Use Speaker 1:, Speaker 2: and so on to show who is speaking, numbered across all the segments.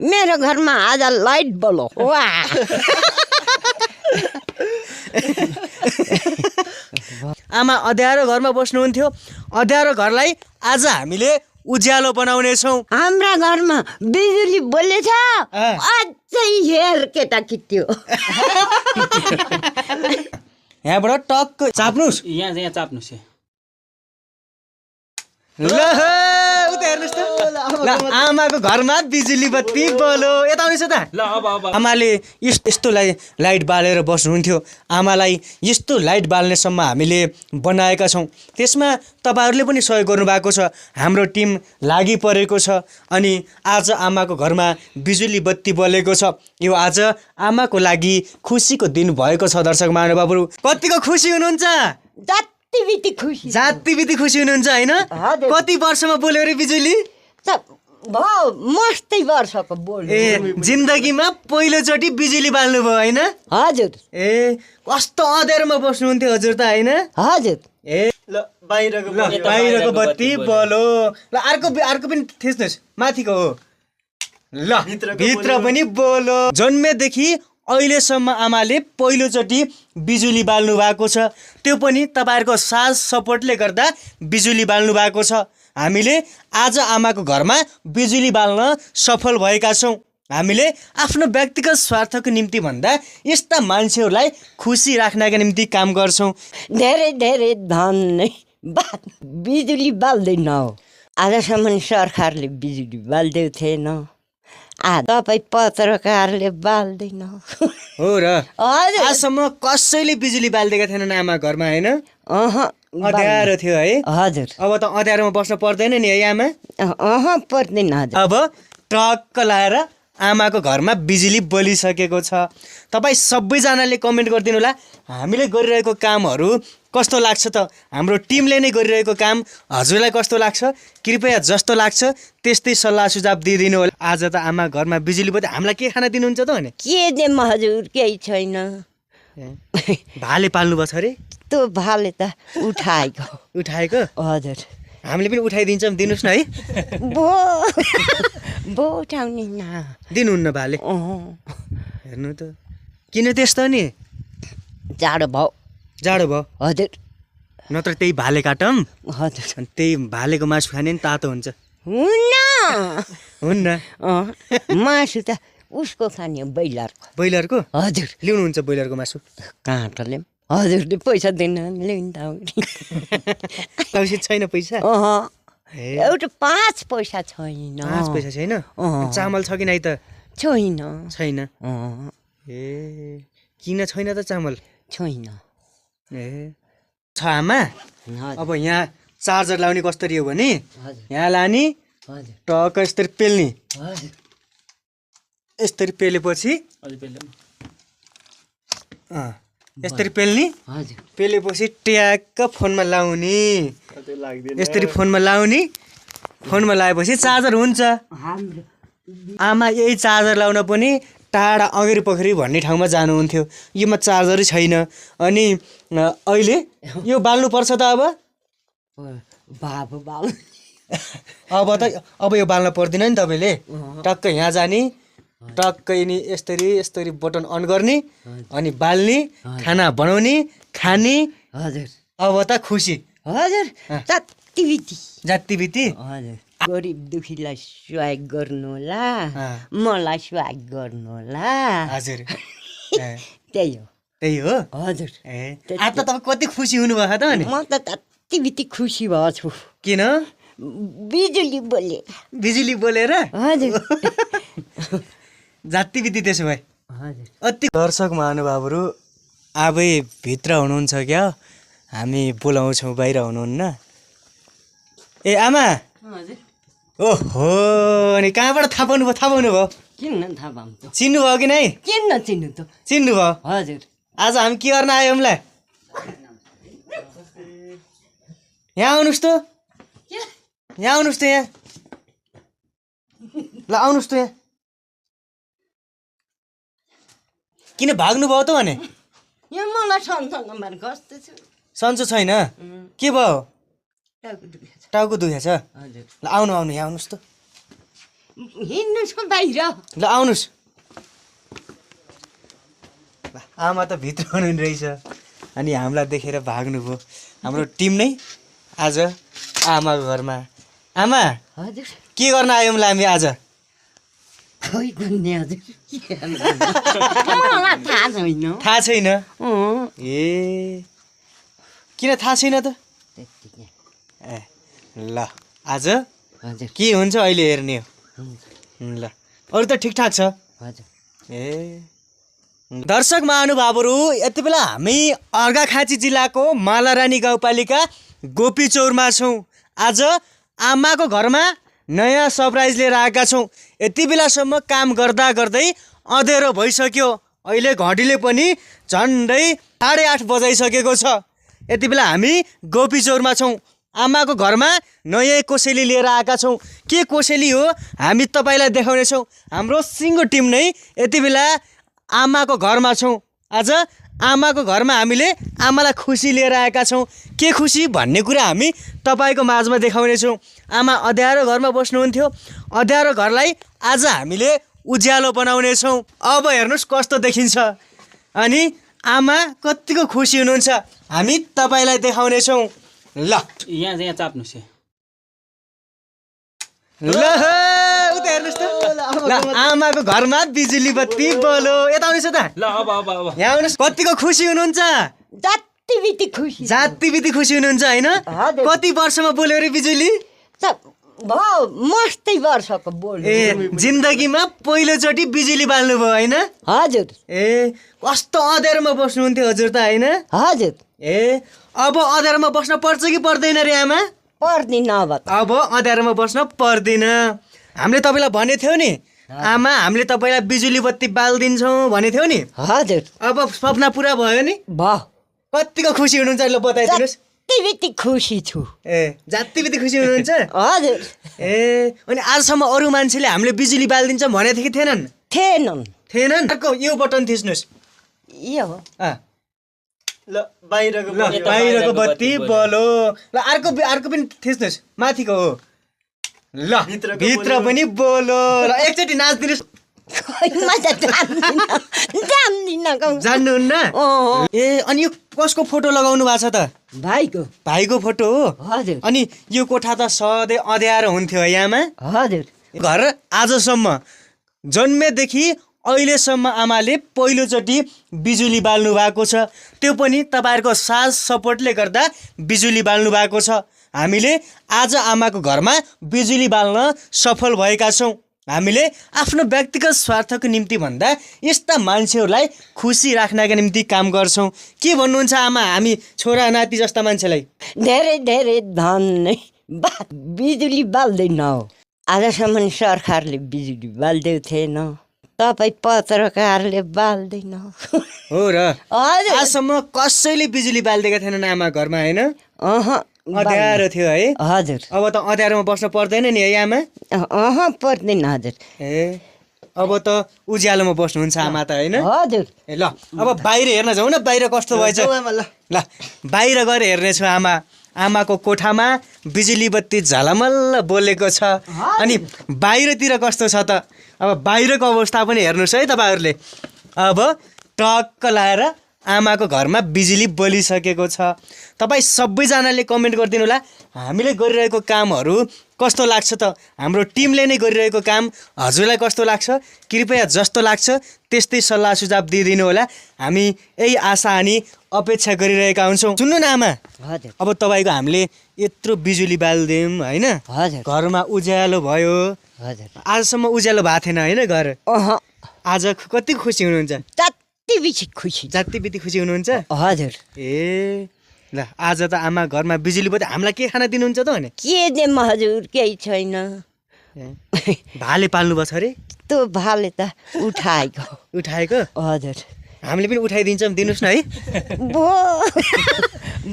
Speaker 1: मेरो घरमा आज लाइट बल्यो वाह
Speaker 2: आमा अँध्यारो घरमा बस्नुहुन्थ्यो अँध्यारो घरलाई आज हामीले उज्यालो बनाउनेछौँ
Speaker 1: हाम्रा घरमा बिजुली बलेछ अझै हेर केटाकेटी हो
Speaker 2: यहाँबाट टक्क चाप्नुहोस्
Speaker 3: यहाँ चाप्नुहोस्
Speaker 2: ल उता हेर्नुहोस् त ल आमाको घरमा बिजुली बत्ती बल्यो यता आउनुहोस् त
Speaker 3: ल अब
Speaker 2: आमाले यस्तो लाइट बालेर बस्नुहुन्थ्यो आमालाई यस्तो लाइट बाल्नेसम्म हामीले बनाएका छौँ त्यसमा तपाईँहरूले पनि सहयोग गर्नुभएको छ हाम्रो टिम लागि परेको छ अनि आज आमाको घरमा बिजुली बत्ती बलेको छ यो आज आमाको लागि खुसीको दिन भएको छ दर्शक महानुभावहरू कतिको खुसी हुनुहुन्छ जातिबिती खुसी हुनुहुन्छ होइन कति वर्षमा बोल्यो अरे बिजुली
Speaker 1: मस्तै वर्षको बोल
Speaker 2: ए जिन्दगीमा पहिलोचोटि बिजुली बाल्नुभयो होइन
Speaker 1: हजुर
Speaker 2: ए कस्तो अँध्यारोमा बस्नुहुन्थ्यो हजुर त होइन
Speaker 1: हजुर
Speaker 2: ए ल बाहिरको बत्ती बल्यो ल अर्को पनि थिच्नुहोस् माथिको हो ल भित्र पनि बोलो जन्मेदेखि अहिलेसम्म आमाले पहिलोचोटि बिजुली बाल्नु भएको छ त्यो पनि तपाईँहरूको साथ सपोर्टले गर्दा बिजुली बाल्नु भएको छ हामीले आज आमाको घरमा बिजुली बाल्न सफल भएका छौँ हामीले आफ्नो व्यक्तिगत स्वार्थको निम्ति भन्दा यस्ता मान्छेहरूलाई खुसी राख्नका निम्ति काम गर्छौँ
Speaker 1: धेरै धेरै धन्यवाद बिजुली बाल्दैन हो आजसम्म सरकारले बिजुली बाल्दै थिएन तपाईँ पत्रकारले बाल्दैन
Speaker 2: हो र आजसम्म कसैले बिजुली बाल्दिएका थिएनन् आमा घरमा होइन अँध्यारो थियो है
Speaker 1: हजुर
Speaker 2: अब त अँध्यारोमा बस्न पर्दैन नि है आमा
Speaker 1: पर्दैन
Speaker 2: अब टक्क लाएर आमाको घरमा बिजुली बलिसकेको छ तपाईँ सबैजनाले कमेन्ट गरिदिनु होला हामीले गरिरहेको कामहरू कस्तो लाग्छ त हाम्रो टिमले नै गरिरहेको काम हजुरलाई कस्तो लाग्छ कृपया जस्तो लाग्छ त्यस्तै सल्लाह सुझाव दिइदिनु होला आज त आमा घरमा बिजुली बत्ती हामीलाई के खाना दिनुहुन्छ त भने
Speaker 1: के दिउँ हजुर केही छैन
Speaker 2: भाले पाल्नु भएको छ अरे
Speaker 1: त्यो भाले त उठाएको हजुर
Speaker 2: हामीले पनि उठाइदिन्छौँ दिनुहोस् न है
Speaker 1: बो उठाउने न
Speaker 2: दिनुहुन्न भाले हेर्नु त किन त्यस्तो नि
Speaker 1: जाडो भयो हजुर
Speaker 2: नत्र त्यही भाले काटौँ
Speaker 1: हजुर
Speaker 2: अनि त्यही भालेको मासु खाने नि तातो हुन्छ
Speaker 1: हुन्न मासु त उसको खाने
Speaker 2: ब्रोइलरको
Speaker 1: हजुर
Speaker 2: ल्याउनुहुन्छ ब्रोइलरको मासु
Speaker 1: कहाँ त ल्याउँ हजुरले पैसा दिन ल्याउनु
Speaker 2: छैन पैसा
Speaker 1: एउटा 5 पैसा छैन
Speaker 2: 5 पैसा छैन चामल छ कि नै त छैन ए किन छैन त चामल
Speaker 1: छैन
Speaker 2: ए छ आमा अब यहाँ चार्जर लाउने कसरी हो भने यहाँ लाने टक्क यसरी पेल्ने यसरी पेलेपछि यसरी पेल्ने पेलेपछि ट्याक्क फोनमा लाउने यसरी फोनमा लाएपछि चार्जर हुन्छ आमा यही चार्जर लाउन पनि टाढा अँगेरी पोखरी भन्ने ठाउँमा जानुहुन्थ्यो योमा चार्जरै छैन अनि अहिले यो बाल्नुपर्छ त अब यो बाल्न पर्दैन नि तपाईँले टक्क यहाँ जाने टक्क यिनी यस्तरी बटन अन गर्ने अनि बाल्ने खाना बनाउने खाने
Speaker 1: हजुर
Speaker 2: अब त खुसी
Speaker 1: हजुर
Speaker 2: जातिबिती
Speaker 1: गरिब दुखीलाई सहयोग गर्नु होला मलाई सहयोग गर्नु होला
Speaker 2: हजुर
Speaker 1: त्यही हो हजुर
Speaker 2: आज त तपाईँ कति खुसी हुनुभएको त अनि
Speaker 1: म त जातिबिती खुसी भएको छु
Speaker 2: किन बिजुली बोलेर
Speaker 1: हजुर
Speaker 2: जातिबिती त्यसो भए अति दर्शक महानुभावहरू आबै भित्र हुनुहुन्छ क्या हामी बोलाउँछौँ बाहिर हुनुहुन्न ए आमा ओहो अनि कहाँबाट थाहा पाउनुभयो
Speaker 1: किन थाहा पाउँछ
Speaker 2: चिन्नुभयो कि नै
Speaker 1: किन नचिन्नु त
Speaker 2: चिन्नुभयो
Speaker 1: हजुर
Speaker 2: आज हामी के गर्न आयो हामीलाई यहाँ आउनुहोस् त यहाँ ल आउनुहोस् त यहाँ किन भाग्नुभयो त भने
Speaker 1: यहाँ मलाई सँगसँगमा गर्दैछु
Speaker 2: सन्चो छैन के भयो टाउको दुखेछ ल आउनु यहाँ आउनुहोस् त
Speaker 1: हिँड्नुहोस् न बाहिर।
Speaker 2: ल आउनुहोस्। आमा त भित्र हुनुहुने रहेछ अनि हामीलाई देखेर भाग्नुभयो। हाम्रो टिम नै आज आमाको घरमा। आमा
Speaker 1: हजुर
Speaker 2: के गर्न आयौँ हामी आज?
Speaker 1: खोइ भन्ने हजुर मलाई थाहा छैन।
Speaker 2: थाहा छैन?
Speaker 1: अँ,
Speaker 2: ए किन थाहा छैन त?
Speaker 1: त्यत्तिकै।
Speaker 2: ए ल आज
Speaker 1: हजुर
Speaker 2: के हुन्छ अहिले हेर्ने हो। ल अरू त ठिकठाक छ।
Speaker 1: हजुर
Speaker 2: ए दर्शक महानुभावहरू, यति बेला हामी अर्घाखाँची जिल्लाको मालारानी गाउँपालिका गोपीचौरमा छौँ। आज आमाको घरमा नयाँ सरप्राइज लिएर आएका छौँ। यति बेलासम्म काम गर्दा गर्दै अँध्यारो भइसक्यो। अहिले घडीले पनि झन्डै 8:30 बजाइसकेको छ। यति बेला हामी गोपीचौरमा छौँ। आमाको घरमा नयाँ कोसेली लिएर आएका छौँ। के कोसेली हो हामी तपाईँलाई देखाउनेछौँ। हाम्रो सिङ्गो टिम नै यति बेला आमाको घरमा छौँ। आज आमाको घरमा हामीले आमालाई खुसी लिएर आएका छौँ। के खुसी भन्ने कुरा हामी तपाईँको माझमा देखाउनेछौँ। आमा अँध्यारो घरमा बस्नुहुन्थ्यो। अँध्यारो घरलाई आज हामीले उज्यालो बनाउनेछौँ। अब हेर्नुहोस् कस्तो देखिन्छ अनि आमा कतिको खुसी हुनुहुन्छ हामी तपाईँलाई देखाउनेछौँ। ल
Speaker 3: यहाँ चाप्नुहोस्।
Speaker 2: ल उता हेर्नुहोस् त। ल आमाको घरमा बिजुली बत्ती बल्यो। यता आउनुहोस् त।
Speaker 3: ल अब
Speaker 2: यहाँ आउनुहोस्। कतिको खुसी हुनुहुन्छ?
Speaker 1: जति बित्ति खुसी।
Speaker 2: जाति बित्ति खुसी हुनुहुन्छ होइन?
Speaker 1: हजुर।
Speaker 2: कति वर्षमा बोल्यो अरे बिजुली?
Speaker 1: भयो मस्तै वर्षको बोल्नु।
Speaker 2: ए जिन्दगीमा पहिलोचोटि बिजुली बाल्नुभयो होइन?
Speaker 1: हजुर
Speaker 2: ए कस्तो अँध्यारोमा बस्नुहुन्थ्यो हजुर त होइन?
Speaker 1: हजुर
Speaker 2: ए अब अँध्यारोमा बस्न पर्छ कि पर्दैन रे आमा?
Speaker 1: पर्दैन
Speaker 2: अब अँध्यारोमा बस्न पर्दैन। हामीले तपाईँलाई भनेको थियो नि आमा हामीले तपाईँलाई बिजुली बत्ती बालिदिन्छौँ भनेको थियो नि।
Speaker 1: हजुर
Speaker 2: अब सपना पुरा भयो नि?
Speaker 1: भयो।
Speaker 2: कतिको खुसी हुनुहुन्छ ल बताइदिनुहोस्।
Speaker 1: जति बित्ति खुसी छु।
Speaker 2: ए जाति बित्ति खुसी हुनुहुन्छ?
Speaker 1: हजुर
Speaker 2: ए अनि आजसम्म अरू मान्छेले हामीले बिजुली बालिदिन्छौँ भनेको थियो कि थिएनन्?
Speaker 1: थिएनन्।
Speaker 2: अर्को यो बटन थिच्नुहोस्।
Speaker 1: यो हो।
Speaker 2: ल बाहिरको बत्ती बल्यो। ल अर्को पनि थिच्नुहोस् माथिको हो। ल भित्र पनि बोलो। ल एकचोटि नाचिदिनुहोस्। जान्नुहुन्न? ए अनि यो कसको फोटो लगाउनु भएको छ त? भाइको फोटो हो।
Speaker 1: हजुर
Speaker 2: अनि यो कोठा त सधैँ अँध्यारो हुन्थ्यो है आमा?
Speaker 1: हजुर
Speaker 2: घर आजसम्म जन्मेदेखि अहिलेसम्म आमाले पहिलोचोटि बिजुली बाल्नु भएको छ। त्यो पनि तपाईँहरूको साथ सपोर्टले गर्दा बिजुली बाल्नु भएको छ। हामीले आज आमाको घरमा बिजुली बाल्न सफल भएका छौँ। हामीले आफ्नो व्यक्तिगत स्वार्थको निम्ति भन्दा यस्ता मान्छेहरूलाई खुसी राख्नका निम्ति काम गर्छौँ। के भन्नुहुन्छ आमा हामी छोरा नाति जस्ता मान्छेलाई?
Speaker 1: धेरै धेरै धन्यवाद। बिजुली बाल्दैन हो आजसम्म सरकारले बिजुली बाल्दै थिएन। तपाईँ पत्रकारले बाल्दैन
Speaker 2: हो र?
Speaker 1: हजुर
Speaker 2: आजसम्म कसैले बिजुली बालिदिएका थिएनन् आमा घरमा होइन?
Speaker 1: अहँ
Speaker 2: अँध्यारो थियो है?
Speaker 1: हजुर
Speaker 2: अब त अँध्यारोमा बस्न पर्दैन नि है आमा?
Speaker 1: अहँ पर्दैन हजुर।
Speaker 2: ए अब त उज्यालोमा बस्नुहुन्छ आमा त होइन?
Speaker 1: हजुर
Speaker 2: ए ल अब बाहिर हेर्न जाउँ न बाहिर कस्तो भएछ। ल बाहिर गएर हेर्नेछु आमा। आमाको कोठामा बिजुली बत्ती झलमल्ल बोलेको छ अनि बाहिरतिर कस्तो छ त? अब बाहिरको अवस्था पनि हेर्नुहोस् है तपाईँहरूले। अब टक्क लाएर आमाको घरमा बिजुली बलिसकेको छ। तपाईँ सबैजनाले कमेन्ट गरिदिनु होला हामीले गरिरहेको कामहरू कस्तो लाग्छ त? हाम्रो टिमले नै गरिरहेको काम हजुरलाई कस्तो लाग्छ? कृपया जस्तो लाग्छ त्यस्तै सल्लाह सुझाव दिइदिनु होला। हामी यही आशा अनि अपेक्षा गरिरहेका हुन्छौँ। सुन्नु न आमा,
Speaker 1: हजुर
Speaker 2: अब तपाईँको हामीले यत्रो बिजुली बालिदियौँ होइन?
Speaker 1: हजुर
Speaker 2: घरमा उज्यालो भयो।
Speaker 1: हजुर
Speaker 2: आजसम्म उज्यालो भएको थिएन होइन घर?
Speaker 1: अहँ
Speaker 2: आज कति खुसी हुनुहुन्छ?
Speaker 1: जति बित्ति खुसी।
Speaker 2: जति बित्ति खुसी हुनुहुन्छ?
Speaker 1: हजुर
Speaker 2: ए ल आज त आमा घरमा बिजुली बत्ती हामीलाई के खाना दिनुहुन्छ त भने?
Speaker 1: के देम हजुर केही छैन।
Speaker 2: भाले पाल्नु भएको छ अरे?
Speaker 1: त्यो भाले त उठाएको।
Speaker 2: उठाएको?
Speaker 1: हजुर
Speaker 2: हामीले पनि उठाइदिन्छौँ दिनुहोस् न है।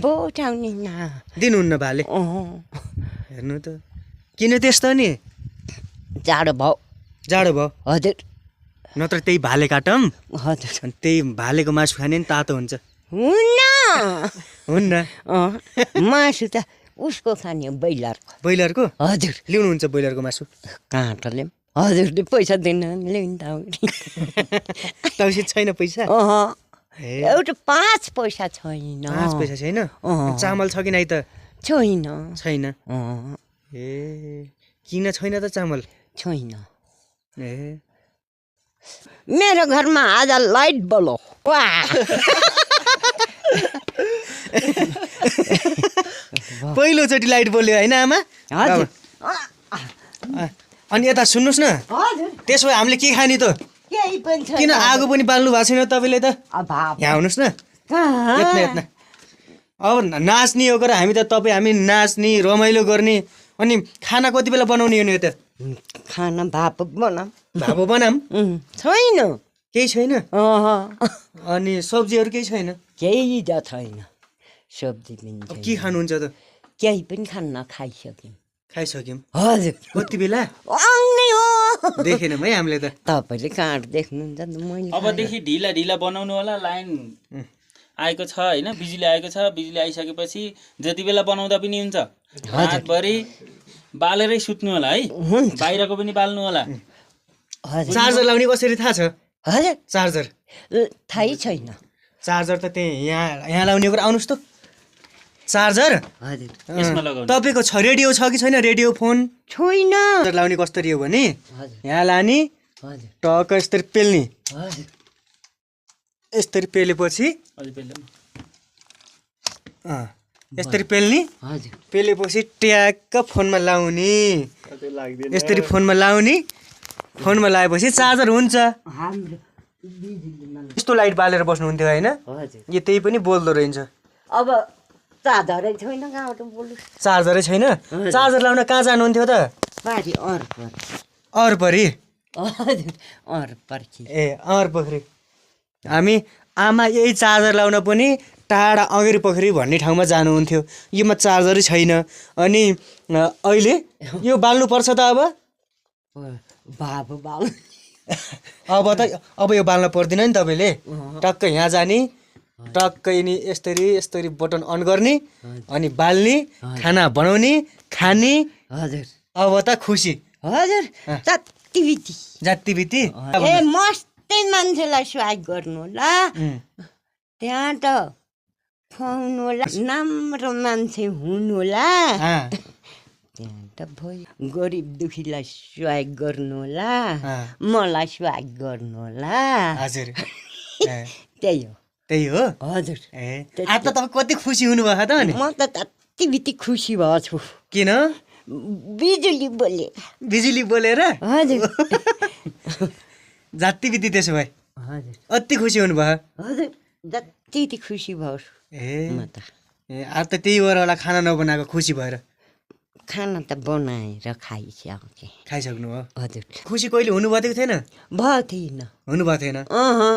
Speaker 1: बो उठाउने न
Speaker 2: दिनुहुन्न भाले? हेर्नु त किन त्यस्तो नि?
Speaker 1: जाडो भयो।
Speaker 2: जाडो भयो?
Speaker 1: हजुर
Speaker 2: नत्र त्यही भाले काटौँ
Speaker 1: हजुर
Speaker 2: अनि त्यही भालेको मासु खाने नि तातो हुन्छ। हुन्न
Speaker 1: मासु त उसको खाने ब्रोइलरको।
Speaker 2: ब्रोइलरको?
Speaker 1: हजुर
Speaker 2: ल्याउनुहुन्छ ब्रोइलरको मासु?
Speaker 1: काँटाले हजुरले पैसा दिन ल्याउनु
Speaker 2: तौसित छैन पैसा ए
Speaker 1: एउटा 5 पैसा छैन
Speaker 2: 5 पैसा छैन चामल छ कि नै त
Speaker 1: छैन
Speaker 2: छैन ए किन छैन त चामल
Speaker 1: छैन
Speaker 2: ए
Speaker 1: मेरो घरमा आज लाइट बल्यो वाह
Speaker 2: पहिलोचोटि लाइट बल्यो होइन आमा
Speaker 1: हजुर
Speaker 2: अनि यता सुन्नुहोस् न
Speaker 1: हजुर
Speaker 2: त्यसो भए हामीले के खाने त
Speaker 1: केही पनि छैन
Speaker 2: किन आगो पनि बाल्नु भएको छैन तपाईँले त
Speaker 1: अभाव
Speaker 2: यहाँ आउनुहोस् न
Speaker 1: कहाँ?
Speaker 2: यत्न यत्न अब नाच्ने हो हामी त हामी नाच्ने रमाइलो गर्ने अनि खाना कति बेला बनाउने हो नि त
Speaker 1: खाना भाप बनाऊ
Speaker 2: भापो बनाम
Speaker 1: छैन
Speaker 2: केही छैन
Speaker 1: अहँ।
Speaker 2: अनि सब्जीहरू केही छैन
Speaker 1: केही त छैन सब्जी पनि
Speaker 2: अब
Speaker 1: छैन
Speaker 2: के खानुहुन्छ त
Speaker 1: केही पनि खान्न खाइसक्यौँ
Speaker 2: खाइसक्यौँ
Speaker 1: हजुर
Speaker 2: कति बेला
Speaker 1: आउने हो
Speaker 2: देखेनौँ है हामीले त
Speaker 1: तपाईँले कहाँ देख्नुहुन्छ त मैले
Speaker 3: अबदेखि ढिला ढिला बनाउनु होला लाइन आएको छ होइन बिजुली आएको छ बिजुली आइसकेपछि जति बेला बनाउँदा पनि हुन्छ रातभरि बालेरै सुत्नु होला है बाहिरको पनि बाल्नु होला
Speaker 1: हजुर
Speaker 2: चार्जर लाउने कसरी थाहा छ
Speaker 1: हजुर
Speaker 2: चार्जर
Speaker 1: थाहै छैन
Speaker 2: चार्जर त त्यही यहाँ लाउने कुरा आउनुहोस् त चार्जर
Speaker 1: हजुर
Speaker 3: यसमा लगाउनु
Speaker 2: तपाईँको छ रेडियो छ कि छैन रेडियो फोन
Speaker 1: छैन
Speaker 2: चार्जर लाउने कसरी हो भने
Speaker 1: हजुर
Speaker 2: यहाँ लाने
Speaker 1: हजुर
Speaker 2: टक्क यस्तरी पेल्ने
Speaker 1: हजुर
Speaker 2: यस्तरी पेलेपछि
Speaker 3: अलि पहिले
Speaker 2: यस्तरी पेल्ने
Speaker 1: हजुर
Speaker 2: पेलेपछि ट्याक्क फोनमा लाउने यस्तरी फोनमा लाउने फोनमा लगाएपछि चार्जर हुन्छ
Speaker 1: हाम्रो बिजुलीमा
Speaker 2: यस्तो लाइट बालेर बस्नुहुन्थ्यो होइन
Speaker 1: हजुर
Speaker 2: यो त्यही पनि बोल्दो रहेछ
Speaker 1: अब चादरै छैन कहाँबाट बोल्नु
Speaker 2: चार्जरै छैन चार्जर लाउन कहाँ जानुहुन्थ्यो त
Speaker 1: पारी अर्पर
Speaker 2: अरपरी
Speaker 1: हजुर अर्पर्खी
Speaker 2: ए अरपोखरी हामी आमा यही चार्जर लाउन पनि टाढा अँगेरी पोखरी भन्ने ठाउँमा जानुहुन्थ्यो योमा चार्जरै छैन अनि अहिले यो बाल्नुपर्छ त अब
Speaker 1: बाबु बाबु
Speaker 2: अब यो बाल्न पर्दैन नि तपाईँले टक्क यहाँ जाने टक्क यिनी यस्तरी यस्तरी बटन अन गर्ने अनि बाल्ने खाना बनाउने खाने
Speaker 1: हजुर
Speaker 2: अब त खुसी
Speaker 1: हजुर जतिबिती
Speaker 2: जातिबिती
Speaker 1: ए मस्तै मान्छेलाई स्वाग गर्नु होला त्यहाँ त खुवाउनु होला राम्रो मान्छे हुनु होला त्यहाँ त भयो गरिब दुखीलाई स्वाग गर्नु होला मलाई स्वाग गर्नु होला
Speaker 2: हजुर
Speaker 1: त्यही हो
Speaker 2: त्यही हो
Speaker 1: हजुर
Speaker 2: ए आज त तपाईँ कति खुसी हुनुभएको त अनि
Speaker 1: म त जतिबिती खुसी भएको छु
Speaker 2: किन
Speaker 1: बिजुली बोले
Speaker 2: बिजुली बोलेर
Speaker 1: हजुर
Speaker 2: जातिबिती त्यसो भए
Speaker 1: हजुर
Speaker 2: अति खुसी हुनुभयो
Speaker 1: हजुर जति खुसी भयो छु
Speaker 2: ए
Speaker 1: म त
Speaker 2: ए आज त त्यही भएर होला खाना नबनाएको खुसी भएर
Speaker 1: खाना त बनाएर खाइसकेँ
Speaker 2: खाइसक्नु हो
Speaker 1: हजुर
Speaker 2: खुसी कहिले हुनुभएको थिएन
Speaker 1: भएको थिएन
Speaker 2: हुनुभएको थिएन
Speaker 1: अहँ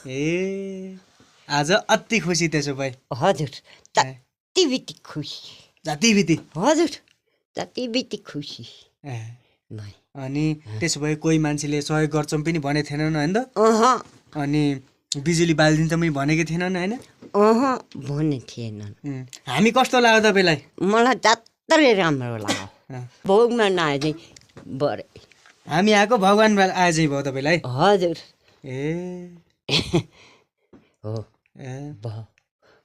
Speaker 2: ए आज अति खुसी त्यसो भए
Speaker 1: हजुर जतिबिती खुसी
Speaker 2: जातिबिती
Speaker 1: हजुर जतिबिती खुसी
Speaker 2: ए
Speaker 1: भए
Speaker 2: अनि त्यसो भए कोही मान्छेले सहयोग गर्छौँ पनि भनेको थिएनन् होइन
Speaker 1: अहँ
Speaker 2: अनि बिजुली बालिदिन्छ पनि भनेको थिएनन् होइन
Speaker 1: अहँ भने थिएनन्
Speaker 2: हामी कस्तो लाग्यो तपाईँलाई
Speaker 1: मलाई जत्रै राम्रो लाग्यो भोगमा नआए चाहिँ बरे
Speaker 2: हामी आएको भगवान् आए चाहिँ भयो तपाईँलाई
Speaker 1: हजुर
Speaker 2: ए
Speaker 1: हो
Speaker 2: ए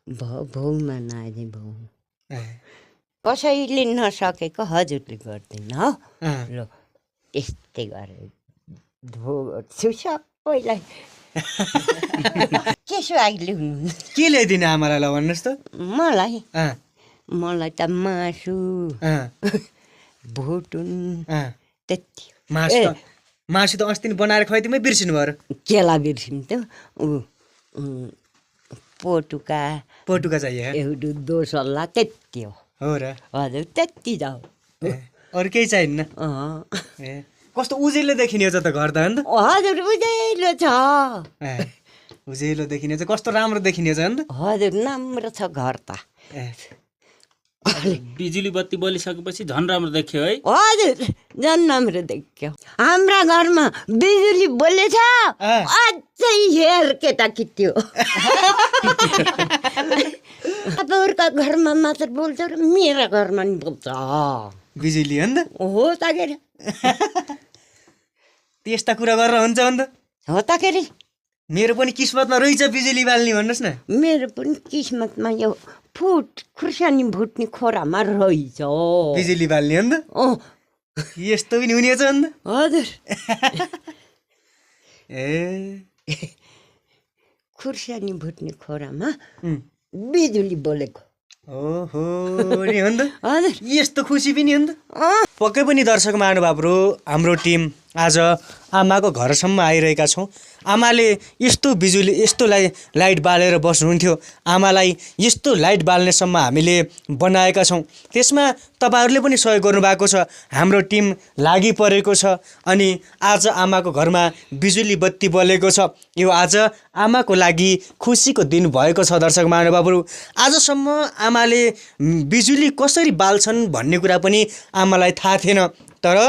Speaker 1: भोगमा नआए चाहिँ भोग
Speaker 2: ए
Speaker 1: कसैले नसकेको हजुरले गर्दैन हो
Speaker 2: अँ।
Speaker 1: ल यस्तै गरेर भोग्छु सबैलाई के स्वाग ल्याउनु
Speaker 2: के ल्याइदिने आमालाई ल भन्नुहोस् त
Speaker 1: मलाई
Speaker 2: अँ,
Speaker 1: मलाई त मासु
Speaker 2: अँ,
Speaker 1: भुटुन
Speaker 2: अँ।
Speaker 1: त्यति
Speaker 2: मासु त मासु त अस्ति नै बनाएर खुवाइदिमै बिर्सिनु भयो
Speaker 1: केला बिर्सिन्थ्यो ऊ पोटुका
Speaker 2: पटुका चाहियो
Speaker 1: एउटा दोसल्ला त्यति हो
Speaker 2: र
Speaker 1: हजुर त्यति जाऊ
Speaker 2: ए, अरू केही चाहिन्न ए कस्तो उजेलो देखिने छ त घर त अन्त
Speaker 1: हजुर उज्यालो छ
Speaker 2: ए उजेलो देखिने छ कस्तो राम्रो देखिने छ अन्त
Speaker 1: हजुर राम्रो छ घर त
Speaker 2: ए
Speaker 3: बिजुली बत्ती बलिसकेपछि झन् राम्रो देखियो है
Speaker 1: हजुर झन् राम्रो देख्यो हाम्रा घरमा बिजुली बोलेछ अझै हेर केटाकेटी हो तपाईँहरूका घरमा मात्र बोल्छ र मेरो घरमा नि बोल्छ
Speaker 2: बिजुली अन्त
Speaker 1: हो त के
Speaker 2: त्यस्ता कुरा गरेर हुन्छ अन्त
Speaker 1: हो त के अरे
Speaker 2: मेरो पनि किस्मतमा रहेछ बिजुली बाल्ने भन्नुहोस् न
Speaker 1: मेरो पनि किस्मतमा यो खुर्सानी भुट्ने खोरामा रहेछ
Speaker 2: बिजुली बाल्ने अन्त
Speaker 1: अँ
Speaker 2: यस्तो पनि हुने छ अन्त
Speaker 1: हजुर
Speaker 2: ए
Speaker 1: खुर्सानी भुट्ने खोरामा बिजुली बोलेको
Speaker 2: ओहो नि अन्त
Speaker 1: हजुर
Speaker 2: यस्तो खुसी पनि अन्त पक्कै पनि दर्शक महानुभावहरू हाम्रो टिम आज आमाको घरसम्म आइरहेका छौँ आमाले यस्तो बिजुली यस्तो लाइट बालेर बस्नुहुन्थ्यो आमालाई यस्तो लाइट बाल्नेसम्म हामीले बनाएका छौँ त्यसमा तपाईँहरूले पनि सहयोग गर्नुभएको छ हाम्रो टिम लागि परेको छ अनि आज आमाको घरमा बिजुली बत्ती बलेको छ यो आज आमाको लागि खुसीको दिन भएको छ दर्शक महानुभावहरू आजसम्म आमाले बिजुली कसरी बाल्छन् भन्ने कुरा पनि आमालाई थाहा थिएन तर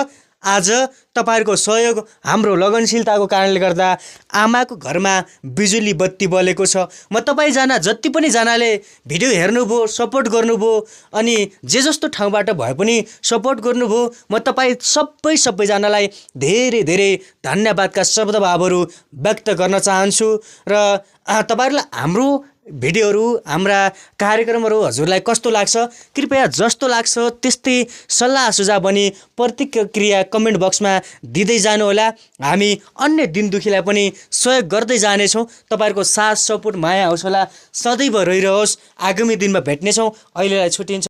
Speaker 2: आज तपाईँहरूको सहयोग हाम्रो लगनशीलताको कारणले गर्दा आमाको घरमा बिजुली बत्ती बलेको छ म तपाईँजना जति पनि जनाले भिडियो हेर्नुभयो सपोर्ट गर्नुभयो अनि जे जस्तो ठाउँबाट भए पनि सपोर्ट गर्नुभयो म तपाईँ सबैजनालाई धेरै धेरै धन्यवादका शब्दभावहरू व्यक्त गर्न चाहन्छु र तपाईँहरूलाई हाम्रो भिडियोहरू हाम्रा कार्यक्रमहरू हजुरलाई कस्तो लाग्छ कृपया जस्तो लाग्छ त्यस्तै सल्लाह सुझाव अनि प्रतिक्रिया कमेन्ट बक्समा दिँदै जानुहोला हामी अन्य दिन दुखीलाई पनि सहयोग गर्दै जानेछौँ तपाईँहरूको साथ सपोर्ट माया हौसला सदैव रहिरहोस् आगामी दिनमा भेट्नेछौँ अहिलेलाई छुट्टिन्छ